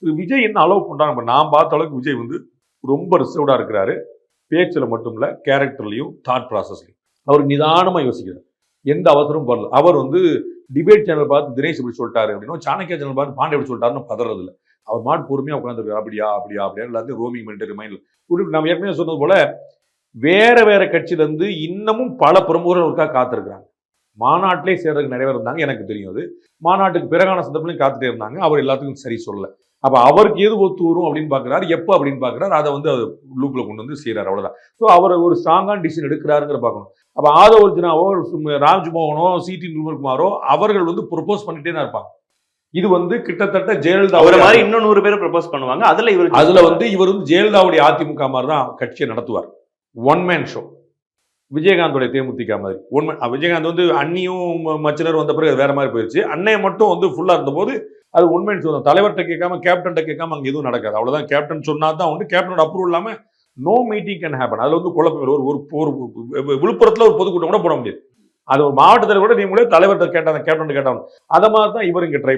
விஜய் என்ன அலோவ் பண்றாங்க, நான் பார்த்த அளவுக்கு விஜய் வந்து ரொம்ப ரிசர்வ்டா இருக்கிறாரு. பேச்சுல மட்டும் இல்ல, கேரக்டர்லயும் தாட் ப்ராசஸ்லயும் அவர் நிதானமா யோசிக்கிறார். எந்த அவசரமும் வரல. அவர் வந்து டிபேட் சேனல் பார்த்து தினேஷ் இப்படி சொல்லிட்டாரு அப்படின்னா, சாணக்கியா சேனல் பார்த்து பாண்டே இப்படி சொல்லிட்டாருன்னு பதறது இல்லை. அவர் மாட்டு பொறுமையா உட்காந்துருக்காரு. அப்படியா அப்படியா அப்படியா எல்லாத்தையும் ரோமிங் பண்ணிட்டு ரிமைண்ட். நம்ம ஏற்கனவே சொன்னது போல வேற வேற கட்சியில இருந்து இன்னமும் பல பிரமுகர்களுக்காக காத்திருக்கிறாங்க. மாநாட்டிலே சேர்றதுக்கு நிறைய பேர் இருந்தாங்க, எனக்கு தெரியும். அது மாநாட்டுக்கு பிறகான சந்தர்ப்பங்களையும் காத்துட்டே இருந்தாங்க. அவர் எல்லாத்துக்கும் சரி சொல்லல. அப்ப அவருக்கு எது ஒத்து வரும் அப்படின்னு பாக்குறாரு, எப்ப அப்படின்னு பாக்குறாரு, அதை வந்து லூப்ல கொண்டு வந்து செய்யறாரு, அவ்வளவுதான். ஸோ அவர் ஒரு ஸ்ட்ராங்கான டிசிஷன் எடுக்கிறாருங்கிற பார்க்கணும். அப்ப ஆதவ அர்ஜுனாவோ ராஜ்மோகனோ சிடி நிர்மல்குமாரோ அவர்கள் வந்து ப்ரொபோஸ் பண்ணிட்டே தான் இருப்பாங்க. இது வந்து கிட்டத்தட்ட ஜெயலலிதா மாதிரி இன்னும் 100 பேர் ப்ரொபோஸ் பண்ணுவாங்க. அதுல வந்து இவர் வந்து ஜெயலலிதாவுடைய அதிமுக மாதிரி தான் கட்சியை நடத்துவார். One man show. விஜயகாந்தோடைய தேமுதிக மாதிரி விஜயகாந்த் வந்து அண்ணியும் மச்சினர் வந்த பிறகு வேற மாதிரி போயிடுச்சு. அன்னையை மட்டும் வந்து ஃபுல்லா இருந்தபோது அது உண்மைன்னு சொல்லுவோம். தலைவர்கிட்ட கேட்காம கேப்டன் கேட்காம அங்கே எதுவும் நடக்காது. அவ்வளவுதான். கேப்டன் சொன்னா தான் வந்து கேப்டனோட அப்ரூவல் இல்லாம நோ மீட்டிங் கேன் ஹேப்பன். அதுல வந்து குழப்பம். ஒரு விழுப்புரத்துல ஒரு பொதுக்கூட்டம் கூட போட முடியாது. அது ஒரு மாவட்டத்தில் கூட நீங்களே தலைவர்கிட்ட கேட்டாங்க, கேப்டன் கேட்டாங்க. அதை மாதிரி தான் இவர் இங்க ட்ரை